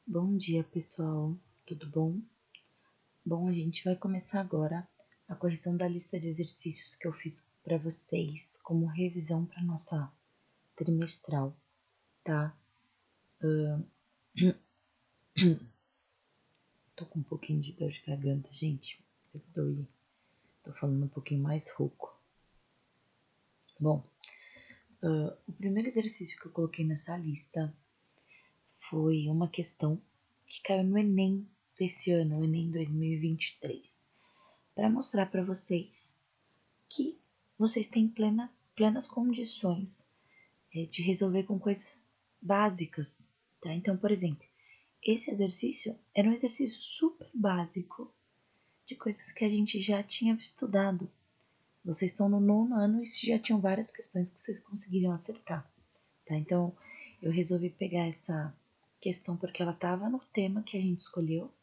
Bom dia, pessoal. Tudo bom? Bom, a gente vai começar agora a correção da lista de exercícios que eu fiz para vocês como revisão para nossa trimestral, tá? Tô com um pouquinho de dor de garganta, gente. Perdoe. Tô falando um pouquinho mais rouco. Bom, o primeiro exercício que eu coloquei nessa lista foi uma questão que caiu no Enem desse ano, o Enem 2023, para mostrar para vocês que vocês têm plenas condições de resolver com coisas básicas, tá? Então, por exemplo, esse exercício era um exercício super básico de coisas que a gente já tinha estudado. Vocês estão no 9º ano e já tinham várias questões que vocês conseguiriam acertar, tá? Então, eu resolvi pegar essa questão porque ela estava no tema que a gente escolheu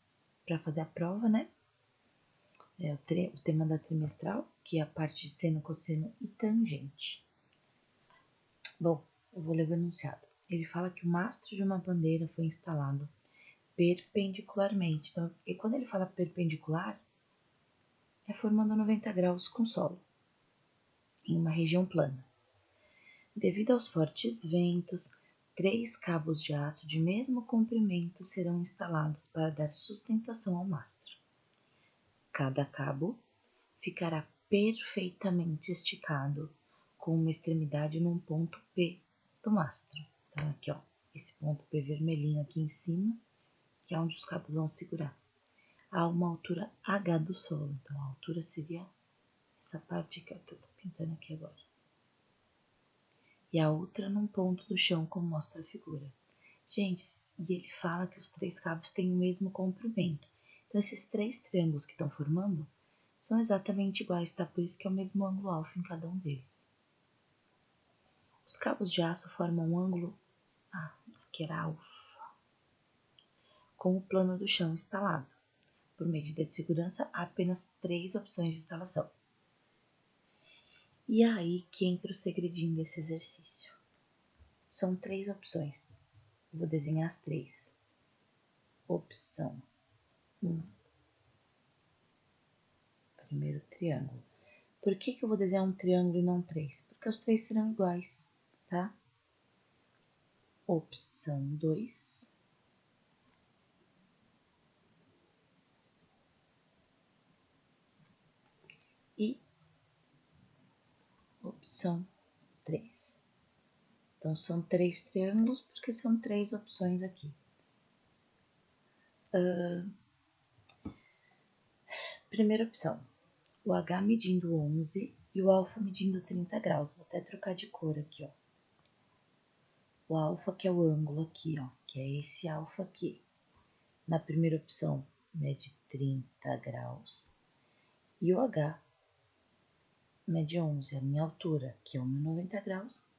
para fazer a prova, né? O tema da trimestral, que é a parte de seno, cosseno e tangente. Bom, eu vou ler o enunciado. Ele fala que o mastro de uma bandeira foi instalado perpendicularmente. Então, e quando ele fala perpendicular, é formando 90 graus com o solo, em uma região plana. Devido aos fortes ventos, 3 cabos de aço de mesmo comprimento serão instalados para dar sustentação ao mastro. Cada cabo ficará perfeitamente esticado, com uma extremidade num ponto P do mastro. Então, aqui, ó, esse ponto P vermelhinho aqui em cima, que é onde os cabos vão segurar, a uma altura H do solo. Então, a altura seria essa parte aqui, ó, que eu tô pintando aqui agora. E a outra num ponto do chão, como mostra a figura. Gente, e ele fala que os 3 cabos têm o mesmo comprimento. Então, esses 3 triângulos que estão formando são exatamente iguais, tá? Por isso que é o mesmo ângulo alfa em cada um deles. Os cabos de aço formam um ângulo, que era alfa, com o plano do chão instalado. Por medida de segurança, há apenas 3 opções de instalação. E é aí que entra o segredinho desse exercício. São 3 opções. Eu vou desenhar as 3. Opção 1. Primeiro triângulo. Por que eu vou desenhar um triângulo e não 3? Porque os 3 serão iguais, tá? Opção 2. E opção 3. Então, são 3 triângulos, porque são 3 opções aqui. Primeira opção, o H medindo 11 e o alfa medindo 30 graus. Vou até trocar de cor aqui, ó. O alfa, que é o ângulo aqui, ó, que é esse alfa aqui. Na primeira opção, mede 30 graus. E o H mede 11, a minha altura, que é 1,90 graus.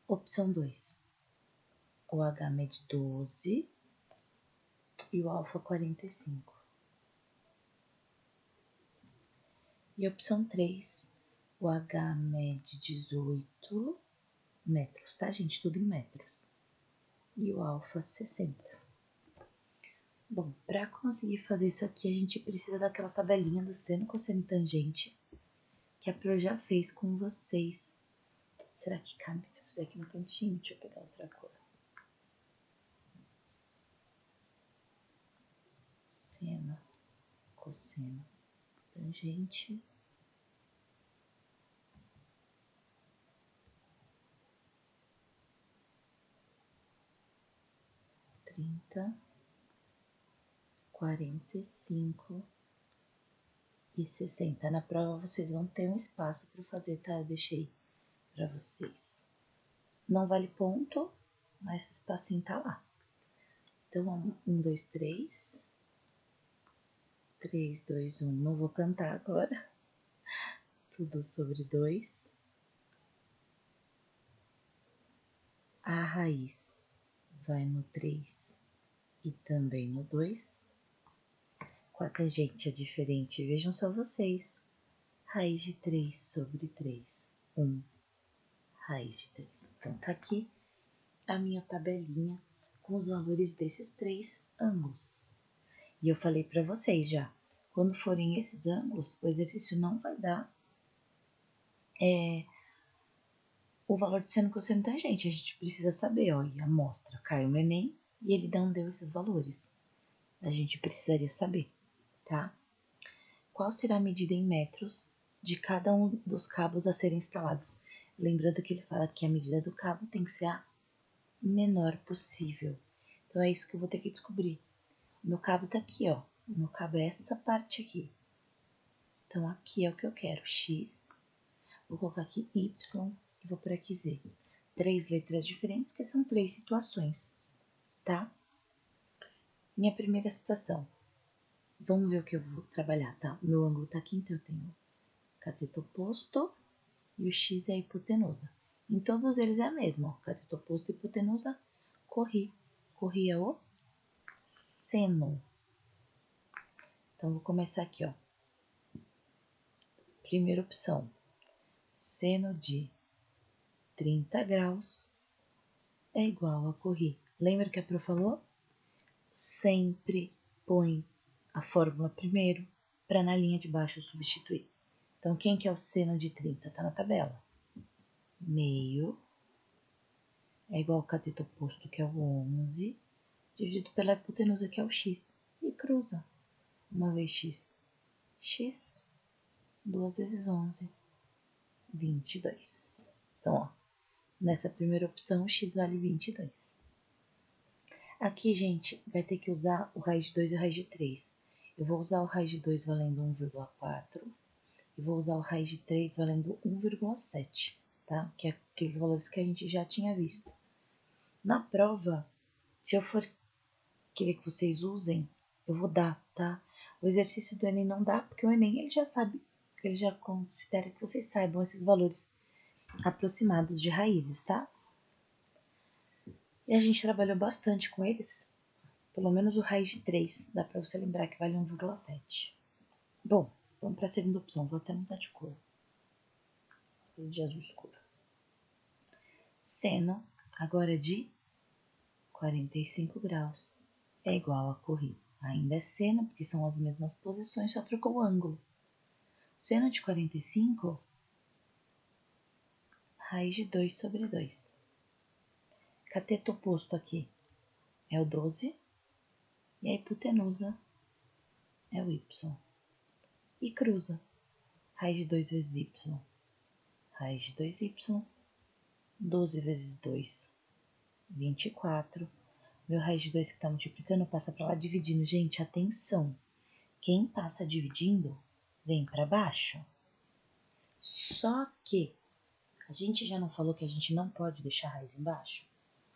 Opção 2, o H mede 12 e o alfa 45. E opção 3, o H mede 18 metros, tá, gente? Tudo em metros. E o alfa 60. Bom, para conseguir fazer isso aqui, a gente precisa daquela tabelinha do seno, cosseno e tangente, que a Pro já fez com vocês. Será que cabe se eu fizer aqui no cantinho? Deixa eu pegar outra cor. Seno, cosseno, tangente. Trinta, 45 e 60. Na prova vocês vão ter um espaço para fazer, tá? Eu deixei para vocês. Não vale ponto, mas o espacinho tá lá. Então, 1, 2, 3. 3, 2, 1. Não vou cantar agora. Tudo sobre 2. A raiz vai no 3 e também no 2. Com a tangente é diferente, vejam só vocês. Raiz de 3 sobre 3. 1. Raiz de 3. Então, tá aqui a minha tabelinha com os valores desses 3 ângulos. E eu falei para vocês já, quando forem esses ângulos, o exercício não vai dar o valor de seno, cosseno e tangente. A gente precisa saber, ó, e a amostra caiu no Enem e ele não deu esses valores. A gente precisaria saber, tá? Qual será a medida em metros de cada um dos cabos a serem instalados? Lembrando que ele fala que a medida do cabo tem que ser a menor possível. Então é isso que eu vou ter que descobrir. O meu cabo tá aqui, ó. O meu cabo é essa parte aqui. Então aqui é o que eu quero, X. Vou colocar aqui Y e vou por aqui Z. 3 letras diferentes, porque são 3 situações, tá? Minha primeira situação. Vamos ver o que eu vou trabalhar, tá? O meu ângulo tá aqui, então eu tenho cateto oposto e o X é a hipotenusa. Em todos eles é a mesma, ó. Cateto oposto e hipotenusa, corri. Corri é o seno. Então, vou começar aqui, ó. Primeira opção, seno de 30 graus é igual a corri. Lembra que a Pro falou? Sempre põe a fórmula primeiro para na linha de baixo substituir. Então, quem que é o seno de 30? Tá na tabela. Meio é igual ao cateto oposto, que é o 11, dividido pela hipotenusa, que é o x. E cruza. Uma vez x. X, 2 vezes 11, 22. Então, ó, nessa primeira opção, x vale 22. Aqui, gente, vai ter que usar o raiz de 2 e o raiz de 3. Eu vou usar o raiz de 2 valendo 1,4 e vou usar o raiz de 3 valendo 1,7, tá? Que é aqueles valores que a gente já tinha visto. Na prova, se eu for querer que vocês usem, eu vou dar, tá? O exercício do Enem não dá, porque o Enem ele já sabe, ele já considera que vocês saibam esses valores aproximados de raízes, tá? E a gente trabalhou bastante com eles, pelo menos o raiz de 3, dá pra você lembrar que vale 1,7. Bom, vamos para a segunda opção, vou até mudar de cor. De azul escuro. Seno, agora de 45 graus, é igual a corri. Ainda é seno, porque são as mesmas posições, só trocou o ângulo. Seno de 45, raiz de 2 sobre 2. Cateto oposto aqui é o 12 e a hipotenusa é o y. E cruza. Raiz de 2 vezes y. Raiz de 2y. 12 vezes 2, 24. Meu raiz de 2 que está multiplicando passa para lá dividindo. Gente, atenção. Quem passa dividindo, vem para baixo. Só que a gente já não falou que a gente não pode deixar a raiz embaixo?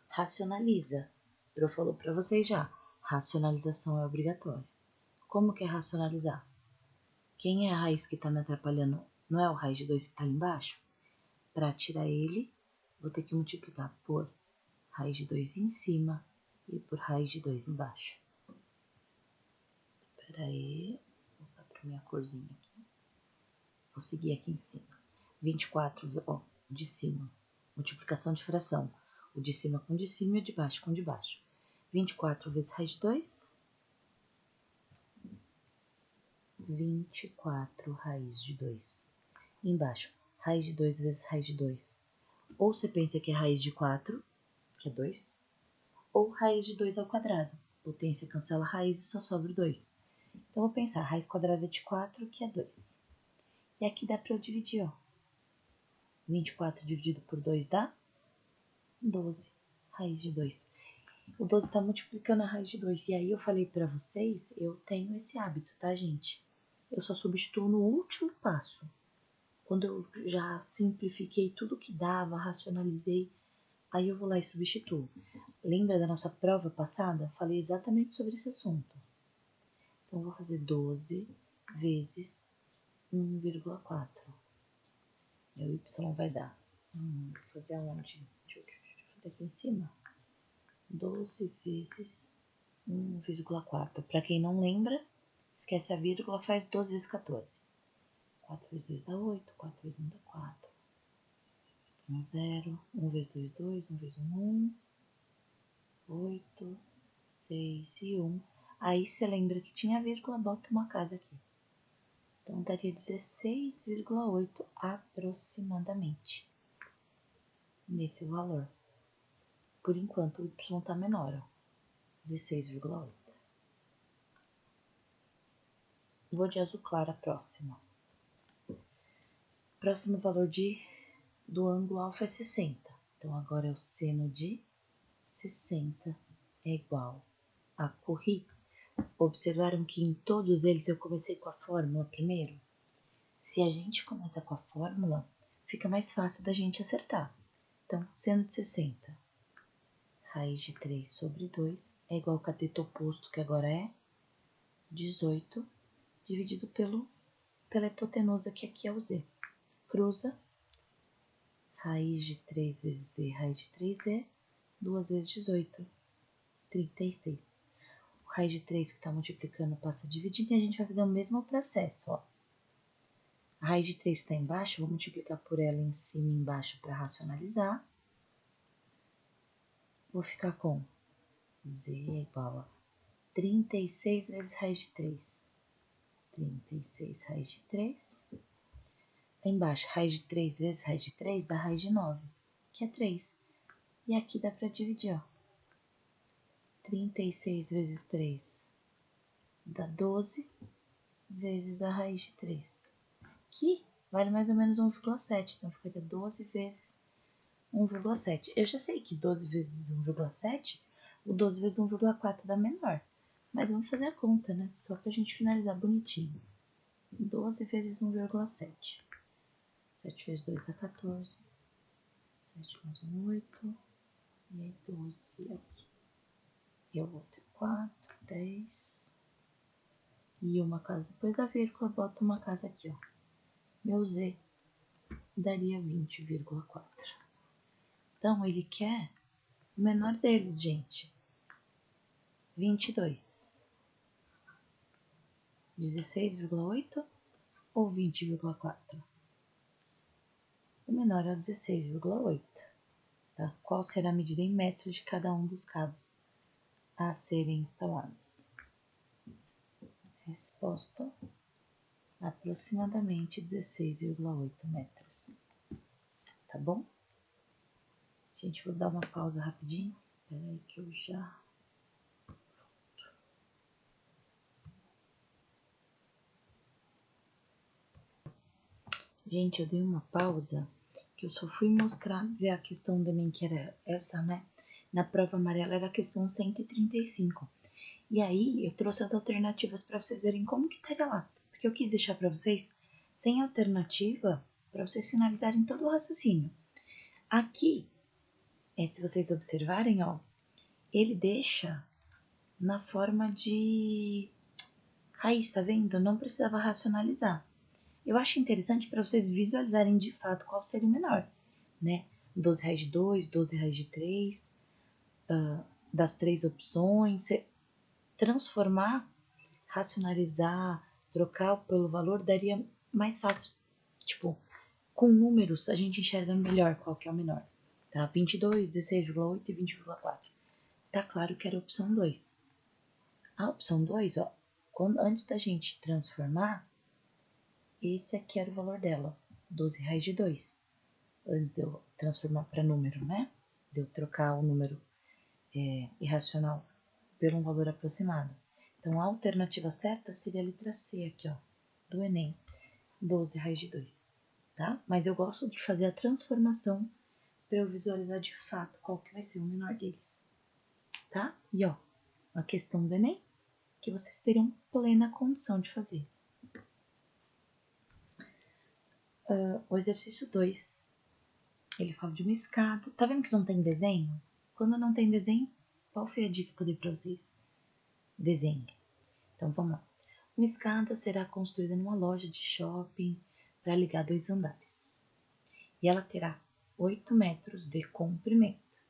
Racionaliza. Eu falou para vocês já. Racionalização é obrigatória. Como que é racionalizar? Quem é a raiz que está me atrapalhando? Não é o raiz de 2 que está ali embaixo? Para tirar ele, vou ter que multiplicar por raiz de 2 em cima e por raiz de 2 embaixo. Espera aí, vou botar para minha corzinha aqui. Vou seguir aqui em cima. 24, ó, de cima. Multiplicação de fração. O de cima com o de cima e o de baixo com o de baixo. 24 vezes raiz de 2. 24 raiz de 2. Embaixo, raiz de 2 vezes raiz de 2. Ou você pensa que é raiz de 4, que é 2, ou raiz de 2 ao quadrado. Potência cancela raiz e só sobra 2. Então, eu vou pensar, raiz quadrada de 4, que é 2. E aqui dá para eu dividir, ó. 24 dividido por 2 dá 12, raiz de 2. O 12 está multiplicando a raiz de 2. E aí eu falei para vocês, eu tenho esse hábito, tá, gente? Eu só substituo no último passo. Quando eu já simplifiquei tudo que dava, racionalizei, aí eu vou lá e substituo. Lembra da nossa prova passada? Falei exatamente sobre esse assunto. Então, eu vou fazer 12 vezes 1,4. E o y vai dar. Vou fazer aonde? Deixa eu fazer aqui em cima. 12 vezes 1,4. Para quem não lembra, esquece a vírgula, faz 12 vezes 14. 4 vezes 2 dá 8, 4 vezes 1 dá 4. 1, 0. 1 vezes 2, 2. 1 vezes 1, 1. 8, 6 e 1. Aí você lembra que tinha vírgula, bota uma casa aqui. Então, daria 16,8 aproximadamente. Nesse valor. Por enquanto, o Y tá menor, ó. 16,8. Vou de azul claro a próxima. Próximo valor do ângulo alfa é 60. Então, agora é o seno de 60 é igual a corri. Observaram que em todos eles eu comecei com a fórmula primeiro? Se a gente começa com a fórmula, fica mais fácil da gente acertar. Então, seno de 60, raiz de 3 sobre 2 é igual ao cateto oposto, que agora é 18, dividido pela hipotenusa, que aqui é o z. Cruza, raiz de 3 vezes z, raiz de 3z, 2 vezes 18, 36. O raiz de 3 que está multiplicando passa dividindo e a gente vai fazer o mesmo processo, ó. A raiz de 3 está embaixo, vou multiplicar por ela em cima e embaixo para racionalizar. Vou ficar com z é igual a 36 vezes raiz de 3. 36 raiz de 3. Embaixo, raiz de 3 vezes raiz de 3 dá raiz de 9, que é 3. E aqui dá para dividir, ó. 36 vezes 3 dá 12 vezes a raiz de 3, que vale mais ou menos 1,7. Então, ficaria 12 vezes 1,7. Eu já sei que 12 vezes 1,7, o 12 vezes 1,4 dá menor. Mas vamos fazer a conta, né? Só pra gente finalizar bonitinho. 12 vezes 1,7. 7 vezes 2 dá 14. 7 mais 1, 8. E aí 12 aqui. E eu vou ter 4, 10. E uma casa depois da vírgula, boto uma casa aqui, ó. Meu Z daria 20,4. Então, ele quer o menor deles, gente. 22. 16,8 ou 20,4? O menor é o 16,8. Tá? Qual será a medida em metros de cada um dos cabos a serem instalados? Resposta: aproximadamente 16,8 metros. Tá bom? Gente, vou dar uma pausa rapidinho. Peraí que eu já... Gente, eu dei uma pausa, que eu só fui mostrar, ver a questão do Enem, que era essa, né? Na prova amarela era a questão 135. E aí, eu trouxe as alternativas para vocês verem como que estaria lá. Porque eu quis deixar para vocês sem alternativa, para vocês finalizarem todo o raciocínio. Aqui, se vocês observarem, ó, ele deixa na forma de raiz, tá vendo? Não precisava racionalizar. Eu acho interessante para vocês visualizarem de fato qual seria o menor, né? 12 raiz de 2, 12 raiz de 3, das três opções, transformar, racionalizar, trocar pelo valor, daria mais fácil. Tipo, com números a gente enxerga melhor qual que é o menor, tá? 22, 16,8 e 20,4. Tá claro que era a opção 2. A opção 2, ó, antes da gente transformar, esse aqui era o valor dela, 12 raiz de 2. Antes de eu transformar para número, né? De eu trocar o número irracional por um valor aproximado. Então, a alternativa certa seria a letra C aqui, ó, do Enem, 12 raiz de 2, tá? Mas eu gosto de fazer a transformação para eu visualizar de fato qual que vai ser o menor deles, tá? E, ó, a questão do Enem, que vocês terão plena condição de fazer. O exercício 2, ele fala de uma escada. Tá vendo que não tem desenho? Quando não tem desenho, qual foi a dica que eu dei para vocês? Desenhe. Então, vamos lá. Uma escada será construída numa loja de shopping para ligar 2 andares. E ela terá 8 metros de comprimento.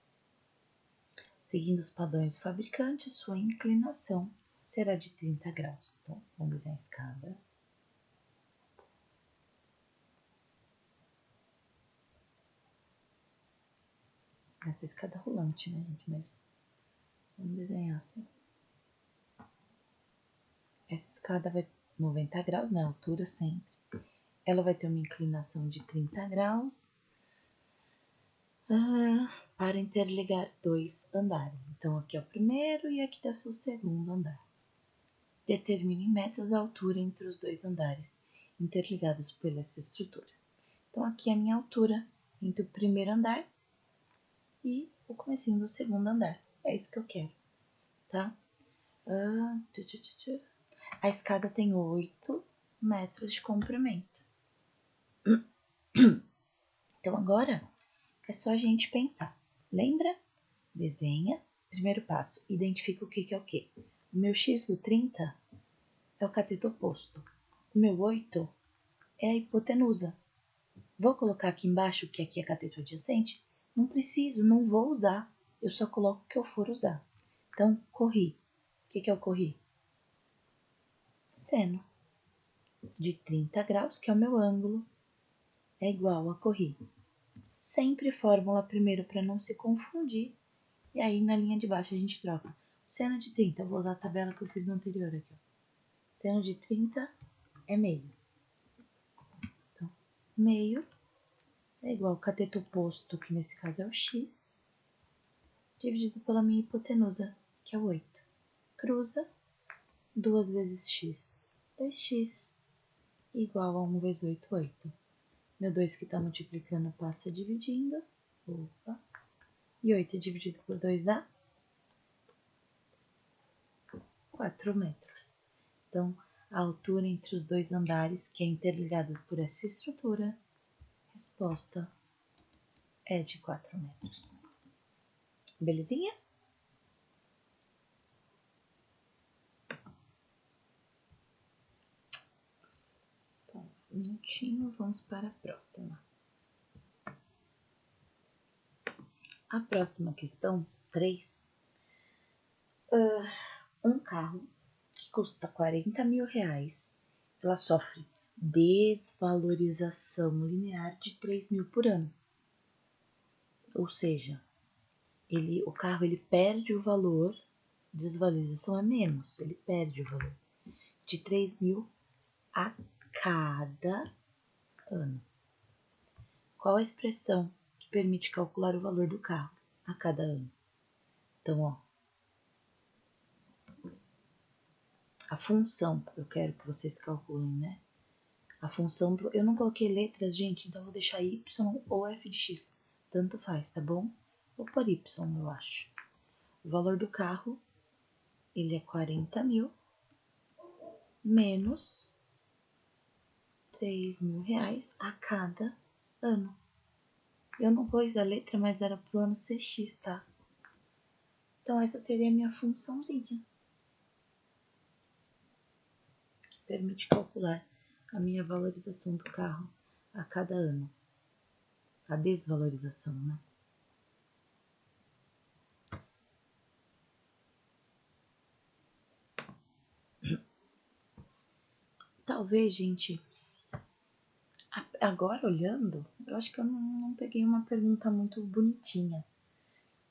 Seguindo os padrões do fabricante, sua inclinação será de 30 graus. Então, vamos desenhar a escada. Essa escada rolante, né, gente? Mas Vamos desenhar assim. Essa escada vai 90 graus, na altura sempre. Ela vai ter uma inclinação de 30 graus para interligar 2 andares. Então, aqui é o primeiro e aqui deve ser o segundo andar. Determine em metros a altura entre os 2 andares interligados por essa estrutura. Então, aqui é a minha altura entre o primeiro andar e o comecinho do segundo andar. É isso que eu quero, tá? A escada tem 8 metros de comprimento. Então, agora é só a gente pensar. Lembra? Desenha. Primeiro passo, identifica o que é o que. O meu x do 30 é o cateto oposto. O meu 8 é a hipotenusa. Vou colocar aqui embaixo que aqui é cateto adjacente? Não preciso, não vou usar. Eu só coloco o que eu for usar. Então, corri. O que é o corri? Seno de 30 graus, que é o meu ângulo, é igual a corri. Sempre fórmula primeiro para não se confundir. E aí na linha de baixo a gente troca. Seno de 30, vou usar a tabela que eu fiz no anterior aqui. Seno de 30 é meio. Então, meio é igual ao cateto oposto, que nesse caso é o x, dividido pela minha hipotenusa, que é o 8. Cruza 2 vezes x, 2x, igual a 1 vezes 8, 8. Meu 2 que está multiplicando passa dividindo. Opa. E 8 dividido por 2 dá 4 metros. Então, a altura entre os 2 andares, que é interligada por essa estrutura, resposta é de 4 metros. Belezinha? Só um minutinho, vamos para a próxima. A próxima questão, 3. Um carro que custa 40 mil reais, ela sofre desvalorização linear de 3 mil por ano. Ou seja, o carro perde o valor, desvalorização é menos, ele perde o valor de 3 mil a cada ano. Qual a expressão que permite calcular o valor do carro a cada ano? Então, ó, a função, eu quero que vocês calculem, né? A função, eu não coloquei letras, gente, então eu vou deixar y ou f de x, tanto faz, tá bom? Vou pôr y, eu acho. O valor do carro, ele é 40 mil menos 3 mil reais a cada ano. Eu não pus a letra, mas era pro ano CX, tá? Então, essa seria a minha funçãozinha. Permite calcular a minha valorização do carro a cada ano. A desvalorização, né? Talvez, gente, agora olhando, eu acho que eu não peguei uma pergunta muito bonitinha,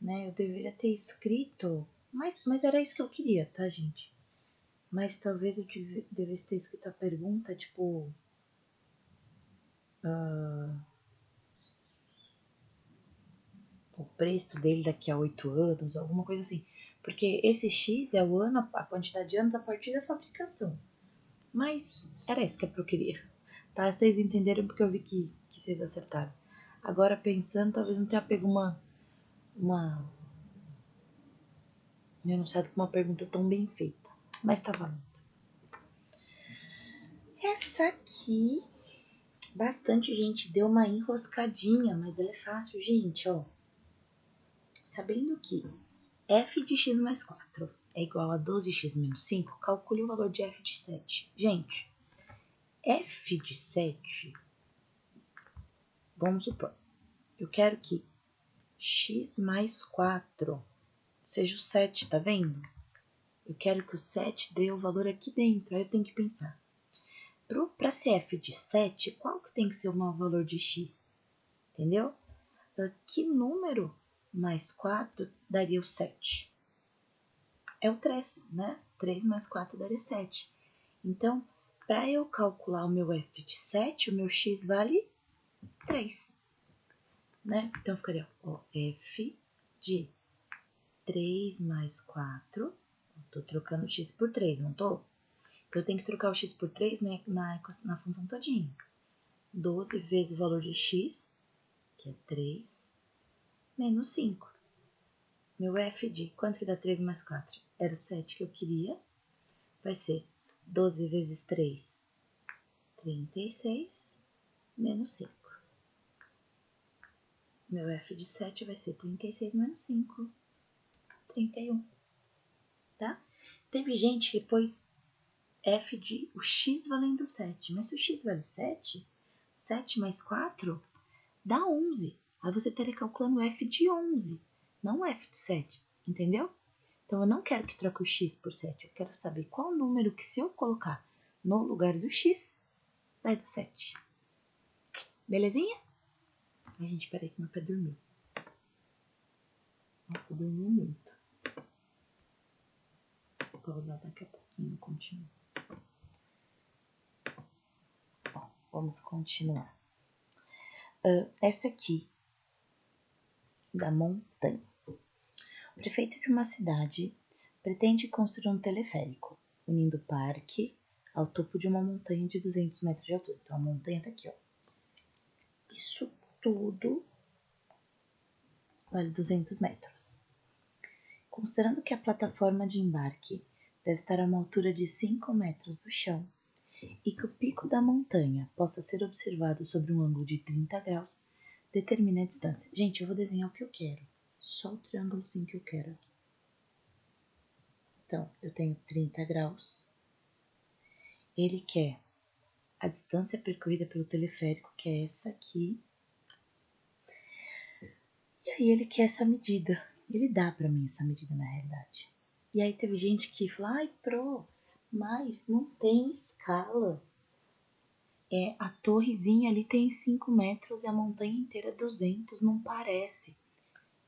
né? Eu deveria ter escrito, mas era isso que eu queria, tá, gente? Mas talvez eu devesse ter escrito a pergunta, tipo, o preço dele daqui a 8 anos, alguma coisa assim. Porque esse X é o ano, a quantidade de anos a partir da fabricação. Mas era isso que eu queria. Tá? Vocês entenderam porque eu vi que vocês acertaram. Agora pensando, talvez não tenha pego uma enunciado com uma pergunta tão bem feita. Mas tá valendo. Essa aqui, bastante gente deu uma enroscadinha, mas ela é fácil, gente, ó. Sabendo que f de x mais 4 é igual a 12x menos 5, calcule o valor de f de 7. Gente, f de 7, vamos supor, eu quero que x mais 4 seja o 7, tá vendo? Eu quero que o 7 dê o valor aqui dentro, aí eu tenho que pensar. Para ser f de 7, qual que tem que ser o maior valor de x? Entendeu? Que número mais 4 daria o 7? é o 3, né? 3 mais 4 daria 7. Então, para eu calcular o meu f de 7, o meu x vale 3, né? Então, ficaria, ó, f de 3 mais 4, tô trocando o x por 3, não tô? Então, eu tenho que trocar o x por 3, né, na função todinha. 12 vezes o valor de x, que é 3, menos 5. Meu f de, quanto que dá 3 mais 4? Era o 7 que eu queria. Vai ser 12 vezes 3, 36, menos 5. Meu f de 7 vai ser 36 menos 5, 31, tá? Teve gente que pôs f de o x valendo 7, mas se o x vale 7, 7 mais 4 dá 11. Aí você estaria calculando o f de 11, não o f de 7, entendeu? Então, eu não quero que troque o x por 7, eu quero saber qual número que se eu colocar no lugar do x, vai dar 7. Belezinha? Ai, gente, peraí que meu pé dormiu. Nossa, dormiu muito. Vou pausar daqui a pouquinho, continua. Bom, vamos continuar. Essa aqui, da montanha. O prefeito de uma cidade pretende construir um teleférico, unindo o parque ao topo de uma montanha de 200 metros de altura. Então, a montanha tá aqui, ó. Isso tudo vale 200 metros. Considerando que a plataforma de embarque deve estar a uma altura de 5 metros do chão e que o pico da montanha possa ser observado sobre um ângulo de 30 graus, determine a distância. Gente, eu vou desenhar o que eu quero. Só o triângulozinho que eu quero aqui. Então, eu tenho 30 graus. Ele quer a distância percorrida pelo teleférico, que é essa aqui. E aí ele quer essa medida. Ele dá pra mim essa medida na realidade. E aí teve gente que falou, ai, mas não tem escala. A torrezinha ali tem 5 metros e a montanha inteira 200, não parece.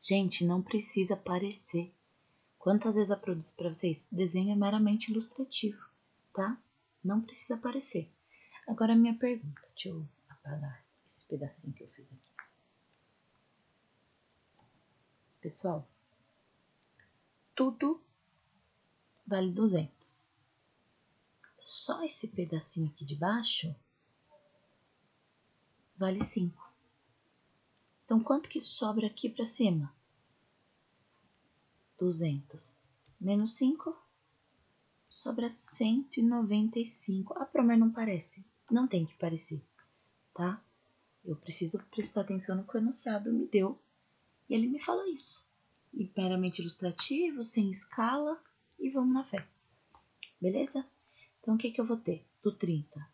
Gente, não precisa parecer. Quantas vezes eu disse pra vocês, desenho é meramente ilustrativo, tá? Não precisa parecer. Agora a minha pergunta, deixa eu apagar esse pedacinho que eu fiz aqui. Pessoal, tudo vale 200. Só esse pedacinho aqui de baixo vale 5. Então, quanto que sobra aqui pra cima? 200. Menos 5, sobra 195. Mas não parece. Não tem que parecer, tá? Eu preciso prestar atenção no que o enunciado me deu. E ele me fala isso. E meramente ilustrativo, sem escala. E vamos na fé. Beleza? Então, o que que eu vou ter? Do 30,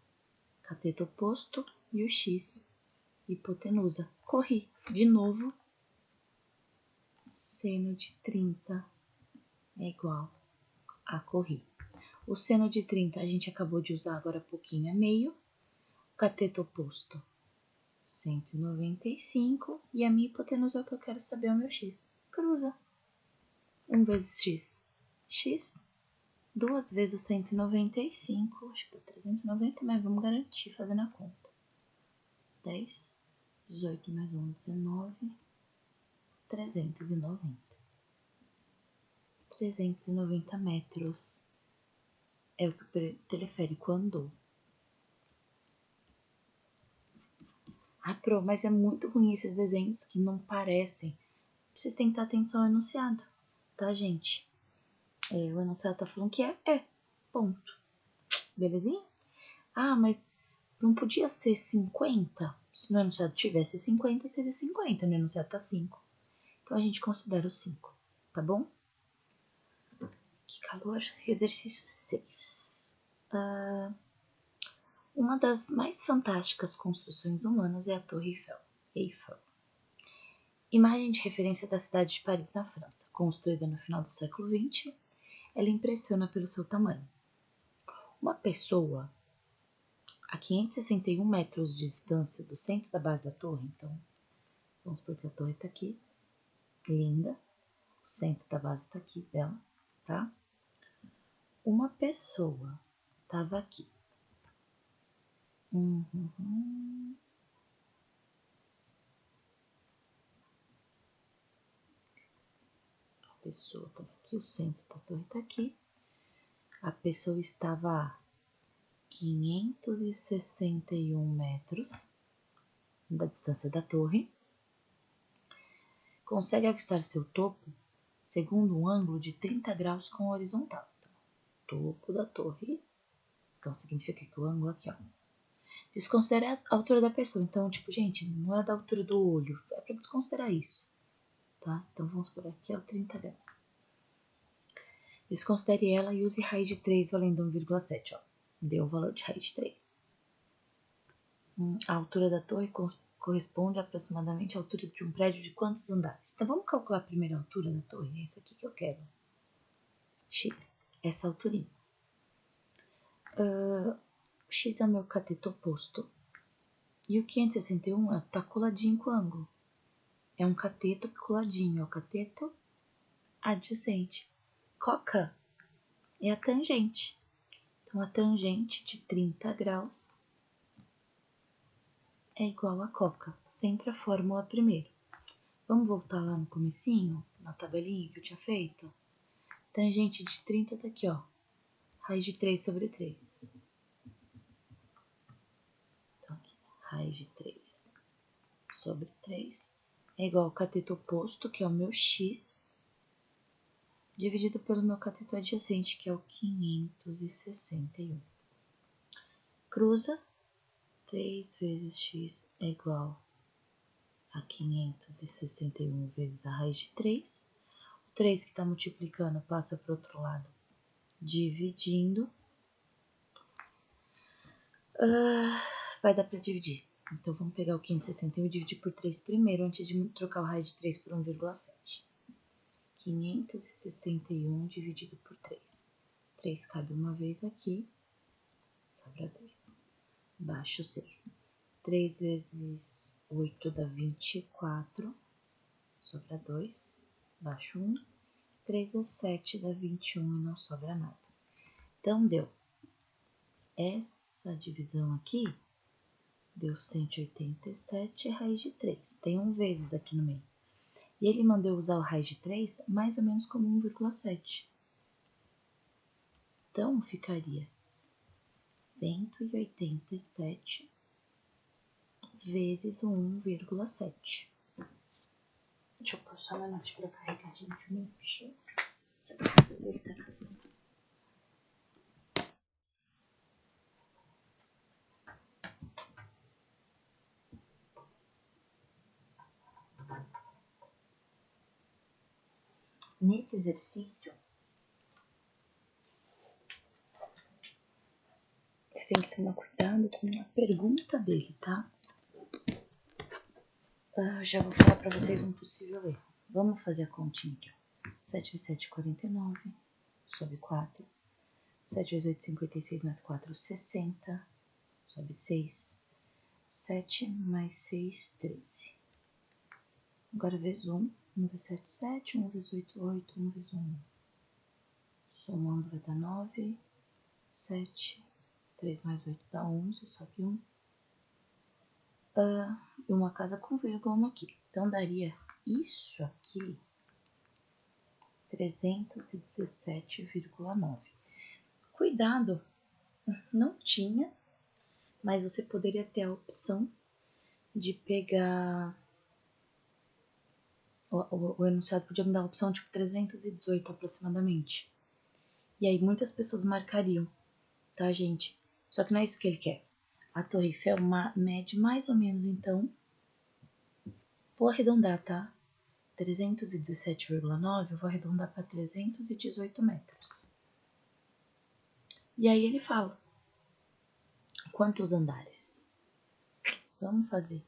cateto oposto e o x, hipotenusa. Corri. De novo, seno de 30 é igual a corri. O seno de 30 a gente acabou de usar agora há pouquinho, é meio. O cateto oposto, 195. E a minha hipotenusa é o que eu quero saber, é o meu x. Cruza. 1 vezes x, x. 2 vezes o 195, acho que dá 390, mas vamos garantir fazendo a conta. 10, 18 mais 1, 19, 390. 390 metros é o que o teleférico andou. Mas é muito ruim esses desenhos que não parecem. Vocês têm que estar atentos ao enunciado, tá, gente? O enunciado tá falando que ponto. Belezinha? Mas não podia ser 50? Se no enunciado tivesse 50, seria 50. No enunciado tá 5. Então, a gente considera o 5, tá bom? Que calor. Exercício 6. Uma das mais fantásticas construções humanas é a Torre Eiffel. Imagem de referência da cidade de Paris, na França. Construída no final do século XX, ela impressiona pelo seu tamanho. Uma pessoa a 561 metros de distância do centro da base da torre, então, vamos supor que a torre está aqui, linda, o centro da base está aqui dela, tá? uma pessoa estava aqui. A pessoa estava aqui, o centro da torre está aqui. A pessoa estava a 561 metros da distância da torre. Consegue avistar seu topo segundo um ângulo de 30 graus com a horizontal. Topo da torre. Então, significa que o ângulo aqui, ó. Desconsidere a altura da pessoa. Então, tipo, gente, não é da altura do olho. É para desconsiderar isso, tá? Então, vamos por aqui, ó, 30 graus. Desconsidere ela e use raiz de 3 valendo 1,7, ó. Deu o valor de raiz de 3. A altura da torre corresponde aproximadamente à altura de um prédio de quantos andares? Então, vamos calcular a primeira altura da torre. É isso aqui que eu quero. X, essa alturinha. X é o meu cateto oposto. E o 561 tá coladinho com o ângulo. É um cateto coladinho, é o cateto adjacente. Coca é a tangente. Então, a tangente de 30 graus é igual a coca. Sempre a fórmula primeiro. Vamos voltar lá no comecinho, na tabelinha que eu tinha feito? Tangente de 30 tá aqui, ó. Raiz de 3 sobre 3. Então, aqui, raiz de 3 sobre 3 é igual ao cateto oposto, que é o meu x, dividido pelo meu cateto adjacente, que é o 561. Cruza, 3 vezes x é igual a 561 vezes a raiz de 3. O 3 que está multiplicando passa para o outro lado, dividindo. Vai dar para dividir. Então, vamos pegar o 561 e dividir por 3 primeiro, antes de trocar o raiz de 3 por 1,7. 561 dividido por 3. 3 cabe uma vez aqui, sobra 2. Baixo 6. 3 vezes 8 dá 24, sobra 2. Baixo 1. 3 vezes 7 dá 21 e não sobra nada. Então, deu. Essa divisão aqui deu 187 raiz de 3. Tem 1 vezes aqui no meio. E ele mandou usar o raiz de 3 mais ou menos como 1,7. Então, ficaria 187 vezes o 1,7. Deixa eu passar uma noite para carregar, gente, um minutinho. Nesse exercício, você tem que tomar cuidado com a pergunta dele, tá? Já vou falar para vocês um possível erro. Vamos fazer a continha aqui, ó. 7 vezes 7, 49, sobe 4. 7 vezes 8, 56, mais 4, 60, sobe 6. 7 mais 6, 13. Agora vezes 1. 1 vezes 7, 7. 1 vezes 8, 8. 1 vezes 1. Somando vai dar 9. 7. 3 mais 8 dá 11. Sobe 1. E uma casa com vírgula, uma aqui. Então, daria isso aqui, 317,9. Cuidado, não tinha, mas você poderia ter a opção de pegar... O enunciado podia me dar a opção tipo 318 aproximadamente. E aí muitas pessoas marcariam, tá, gente? Só que não é isso que ele quer. A Torre Eiffel mede mais ou menos, então, vou arredondar, tá? 317,9, eu vou arredondar para 318 metros. E aí ele fala, quantos andares? Vamos fazer.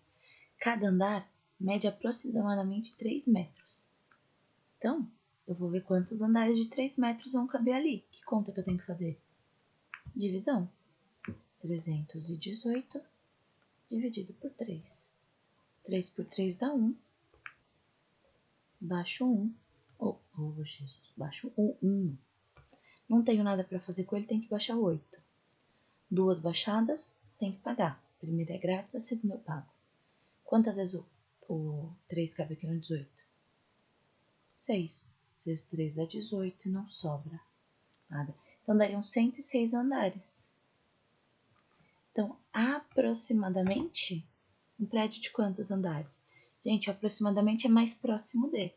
Cada andar mede aproximadamente 3 metros. Então, eu vou ver quantos andares de 3 metros vão caber ali. Que conta que eu tenho que fazer? Divisão. 318 dividido por 3. 3 por 3 dá 1. Baixo 1. Jesus. Baixo 1. Não tenho nada para fazer com ele, tem que baixar 8. 2 baixadas, tem que pagar. A primeira é grátis, a segunda eu pago. Quantas vezes o 3 cabe aqui no 18? 6. 6 3 dá 18 e não sobra nada. Então, dariam 106 andares. Então, aproximadamente, um prédio de quantos andares? Gente, aproximadamente é mais próximo de.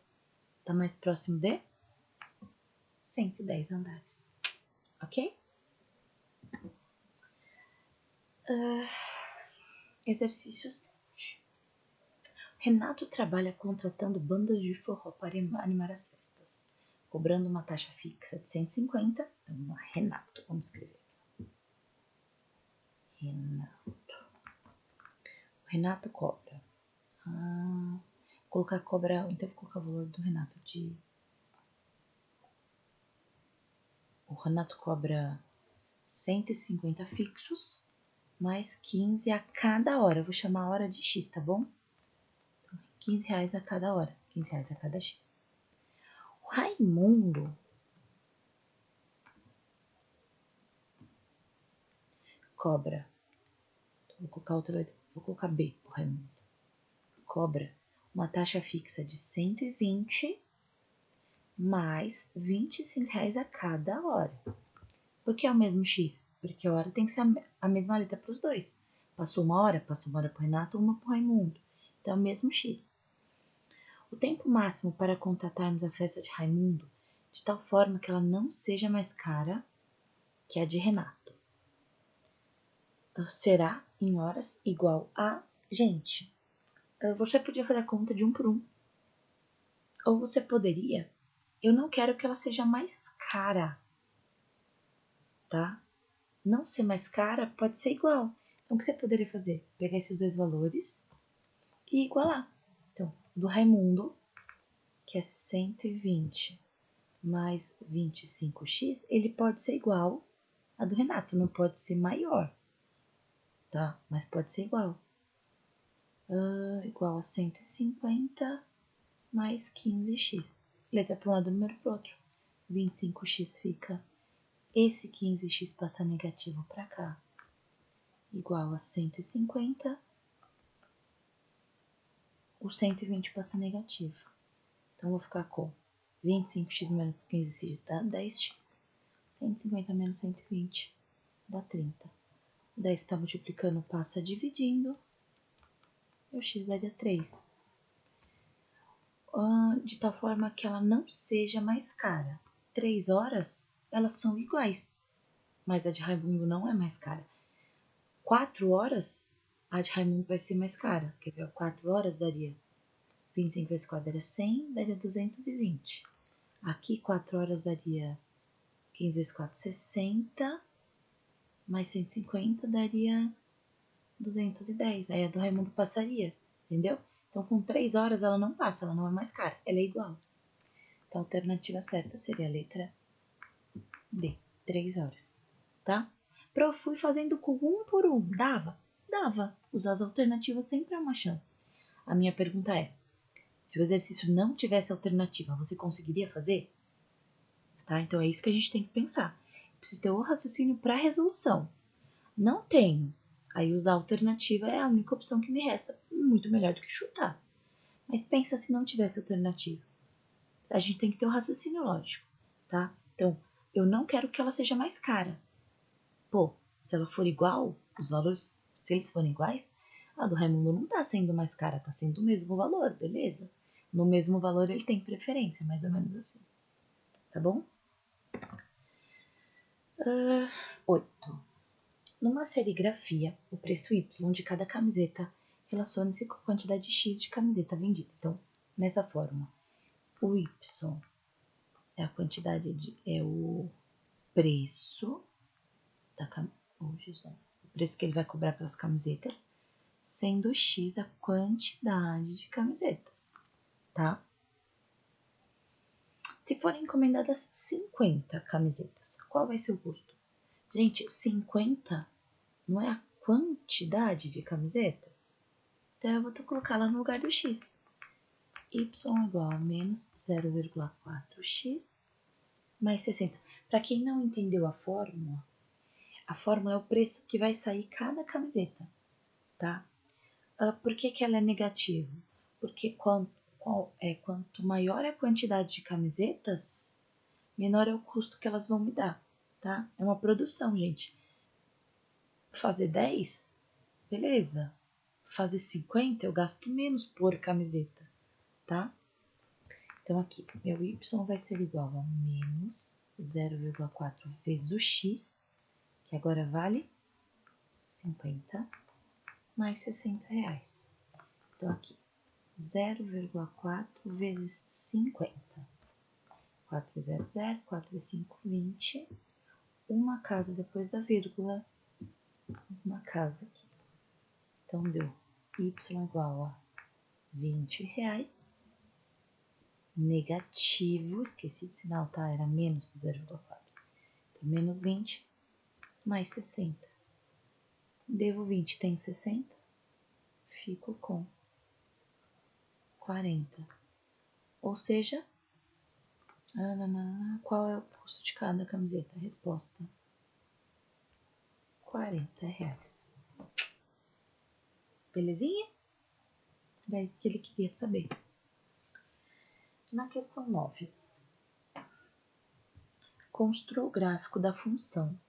Tá mais próximo de 110 andares. Ok? Exercício 7. Renato trabalha contratando bandas de forró para animar as festas, cobrando uma taxa fixa de 150. Então, Renato, vamos escrever. Renato. O Renato cobra. Colocar cobra, então vou colocar o valor do Renato de... O Renato cobra 150 fixos, mais 15 a cada hora. Eu vou chamar a hora de X, tá bom? Então, 15 reais a cada hora. 15 reais a cada X. O Raimundo cobra. Vou colocar outra letra. Vou colocar B pro Raimundo. Cobra uma taxa fixa de 120 mais 25 reais a cada hora. Por que é o mesmo X? Porque a hora tem que ser a mesma letra para os dois. Passou uma hora pro Renato, uma pro Raimundo. Então é o mesmo X. O tempo máximo para contratarmos a festa de Raimundo, de tal forma que ela não seja mais cara que a de Renato, será em horas igual a... Gente, você podia fazer a conta de 1 por 1. Ou você poderia... Eu não quero que ela seja mais cara, tá? Não ser mais cara pode ser igual. Então, o que você poderia fazer? Pegar esses dois valores e igualar. Então, do Raimundo, que é 120 mais 25x, ele pode ser igual a do Renato. Não pode ser maior, tá? Mas pode ser igual. Igual a 150 mais 15x. Letra para um lado, número para o outro. 25x fica... Esse 15x passa negativo para cá. Igual a 150. O 120 passa negativo. Então, vou ficar com 25x menos 15x dá 10x. 150 menos 120 dá 30. 10 está multiplicando, passa dividindo. E o x daria 3. De tal forma que ela não seja mais cara. 3 horas, elas são iguais. Mas a de Raimundo não é mais cara. 4 horas, a de Raimundo vai ser mais cara. Quer ver? 4 horas daria 25 vezes 4 daria 100, daria 220. Aqui 4 horas daria 15 vezes 4, 60. Mais 150 daria 210. Aí a do Raimundo passaria, entendeu? Então com 3 horas ela não passa, ela não é mais cara, ela é igual. Então a alternativa certa seria a letra D, 3 horas, tá? Eu fui fazendo com 1 por 1, dava? Dava. Usar as alternativas sempre é uma chance. A minha pergunta é, se o exercício não tivesse alternativa, você conseguiria fazer? Tá? Então é isso que a gente tem que pensar. Preciso ter o raciocínio para resolução. Não tenho. Aí usar a alternativa é a única opção que me resta. Muito melhor do que chutar. Mas pensa se não tivesse alternativa. A gente tem que ter o raciocínio lógico, tá? Então, eu não quero que ela seja mais cara. Pô, se ela for igual, os valores, se eles forem iguais, a do Raimundo não tá sendo mais cara, tá sendo o mesmo valor, beleza? No mesmo valor ele tem preferência, mais ou menos assim. Tá bom? 8. Numa serigrafia, o preço Y de cada camiseta relaciona-se com a quantidade X de camiseta vendida. Então, nessa forma, o Y é a quantidade é o preço da o preço que ele vai cobrar pelas camisetas, sendo X a quantidade de camisetas, tá? Se forem encomendadas 50 camisetas, qual vai ser o custo? Gente, 50 não é a quantidade de camisetas? Então, eu vou colocar lá no lugar do x. Y igual a menos 0,4x mais 60. Para quem não entendeu a fórmula é o preço que vai sair cada camiseta, tá? Por que ela é negativa? Porque quanto maior a quantidade de camisetas, menor é o custo que elas vão me dar, tá? É uma produção, gente. Fazer 10, beleza. Fazer 50, eu gasto menos por camiseta, tá? Então, aqui, meu y vai ser igual a menos 0,4 vezes o x, que agora vale 50, mais 60 reais. Então, aqui, 0,4 vezes 50. 400, 4 e 5, 20. Uma casa depois da vírgula, uma casa aqui. Então, deu y igual a 20 reais. Negativo, esqueci do sinal, tá? Era menos 0,4. Então, menos 20, mais 60. Devo 20, tenho 60. Fico com 40. Ou seja, qual é o custo de cada camiseta? Resposta: 40 reais. Belezinha? Era isso que ele queria saber. Na questão 9, construa o gráfico da função.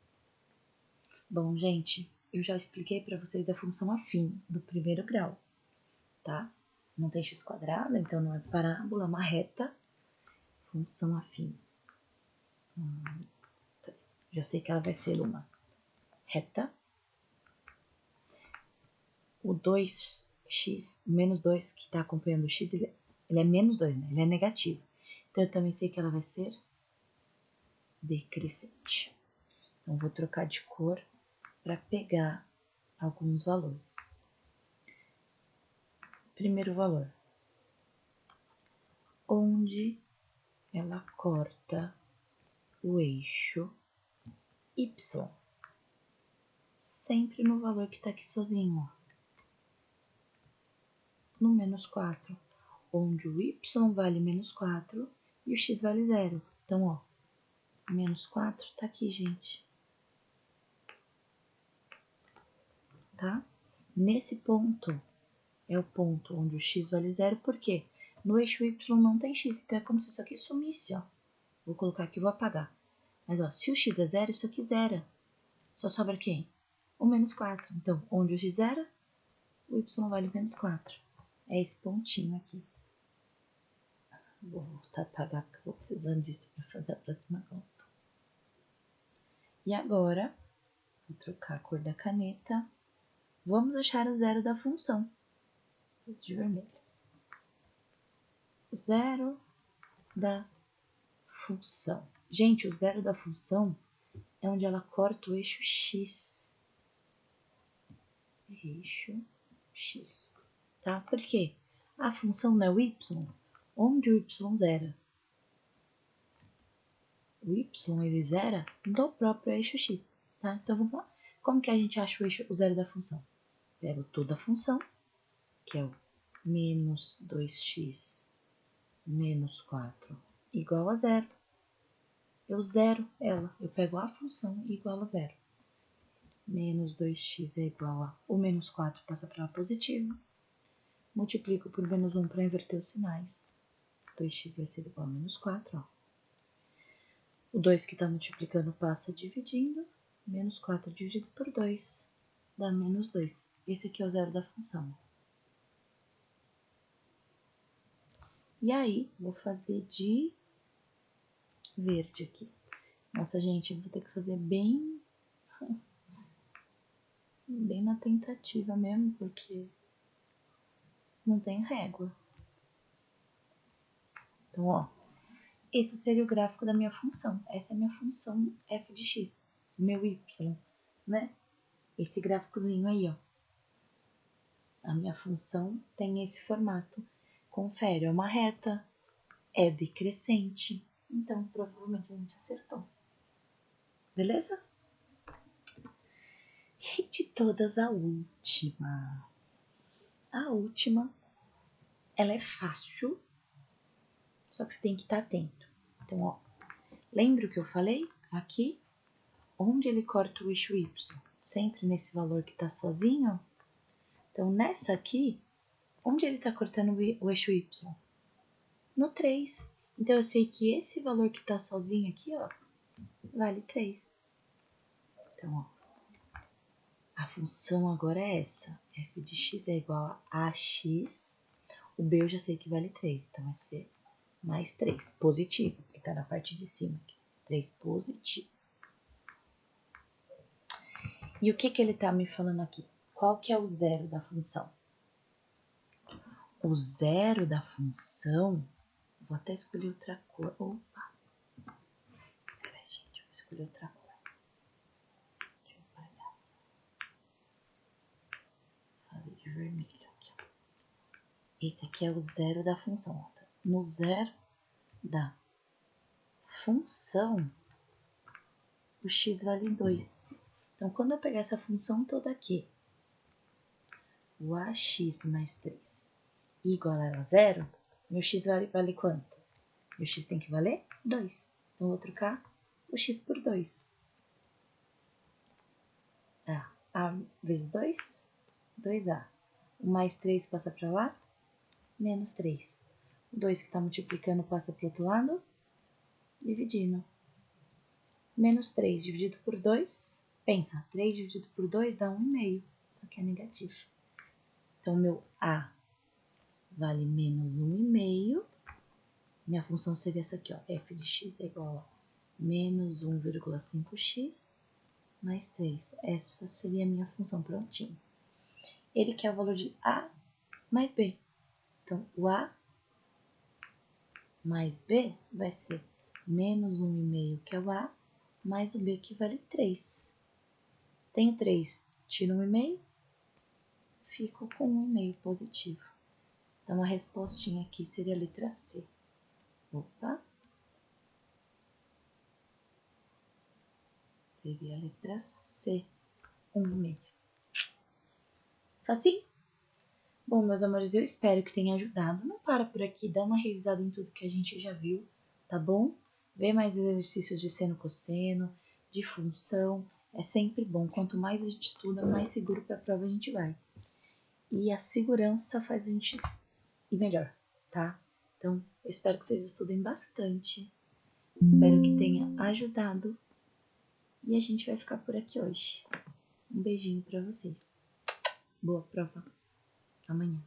Bom, gente, eu já expliquei para vocês a função afim do primeiro grau, tá? Não tem x quadrado, então não é parábola, é uma reta. Função afim. Já sei que ela vai ser uma reta. O 2x, menos 2 que está acompanhando o x, ele é menos 2, né? Ele é negativo. Então, eu também sei que ela vai ser decrescente. Então, vou trocar de cor para pegar alguns valores. Primeiro valor. Onde ela corta o eixo y. Sempre no valor que está aqui sozinho, ó. No menos 4. Onde o y vale menos 4 e o x vale 0. Então, ó, menos 4 tá aqui, gente. Tá? Nesse ponto, é o ponto onde o x vale 0, por quê? No eixo y não tem x, então é como se isso aqui sumisse, ó. Vou colocar aqui e vou apagar. Mas, ó, se o x é 0, isso aqui zera. Só sobra quem? O menos 4. Então, onde o x zera, o y vale menos 4. É esse pontinho aqui. Vou voltar a apagar, porque eu vou precisando disso para fazer a próxima conta. E agora, vou trocar a cor da caneta. Vamos achar o zero da função. De vermelho. Zero da função. Gente, o zero da função é onde ela corta o eixo x. Eixo x. Tá? Por quê? A função não é o y. Onde o y zera? O y ele zera no próprio eixo x. Tá? Então, vamos lá. Como que a gente acha o zero da função? Pego toda a função, que é o menos 2x menos 4 igual a zero. Eu zero ela. Eu pego a função igual a zero. Menos 2x é igual a... O menos 4 passa para positivo. Multiplico por menos 1 para inverter os sinais. 2x vai ser igual a menos 4, ó. O 2 que está multiplicando passa dividindo. Menos 4 dividido por 2 dá menos 2. Esse aqui é o zero da função. E aí, vou fazer de verde aqui. Nossa, gente, eu vou ter que fazer bem na tentativa mesmo, porque não tem régua. Então, ó, esse seria o gráfico da minha função. Essa é a minha função f de x, meu y, né? Esse gráficozinho aí, ó. A minha função tem esse formato. Confere, é uma reta, é decrescente. Então, provavelmente a gente acertou. Beleza? E de todas, a última. A última, ela é fácil, só que você tem que estar atento. Então, ó, lembra o que eu falei? Aqui, onde ele corta o eixo Y? Sempre nesse valor que tá sozinho. Então, nessa aqui, onde ele tá cortando o eixo Y? No 3. Então, eu sei que esse valor que tá sozinho aqui, ó, vale 3. Então, ó, a função agora é essa. F de x é igual a AX. O B eu já sei que vale 3, então vai ser mais 3, positivo, que tá na parte de cima aqui. 3 positivo. E o que que ele tá me falando aqui? Qual que é o zero da função? O zero da função, vou até escolher outra cor. Opa! Peraí, gente, eu vou escolher outra cor. Deixa eu apagar. Fazer de vermelho aqui, ó. Esse aqui é o zero da função, ó. No zero da função, o x vale 2. Então, quando eu pegar essa função toda aqui, o ax mais 3 igual a zero, meu x vale quanto? Meu x tem que valer 2. Então, eu vou trocar o x por 2. A vezes 2, 2a. O mais 3 passa para lá, menos 3. O 2 que está multiplicando passa para o outro lado, dividindo. Menos 3 dividido por 2, pensa, 3 dividido por 2 dá 1,5, só que é negativo. Então, meu a vale menos 1,5. Minha função seria essa aqui, ó. F de x é igual a menos 1,5x mais 3. Essa seria a minha função, prontinho. Ele quer o valor de a mais b. Então, o a mais b vai ser menos 1,5, que é o a, mais o b, que vale 3. Tenho 3, tiro 1,5, fico com 1,5 positivo. Então, a respostinha aqui seria a letra C. Opa! Seria a letra C, 1,5. Facinho? Bom, meus amores, eu espero que tenha ajudado. Não para por aqui, dá uma revisada em tudo que a gente já viu, tá bom? Vê mais exercícios de seno, cosseno, de função. É sempre bom. Quanto mais a gente estuda, mais seguro para a prova a gente vai. E a segurança faz a gente ir melhor, tá? Então, eu espero que vocês estudem bastante. Espero que tenha ajudado. E a gente vai ficar por aqui hoje. Um beijinho para vocês. Boa prova amanhã.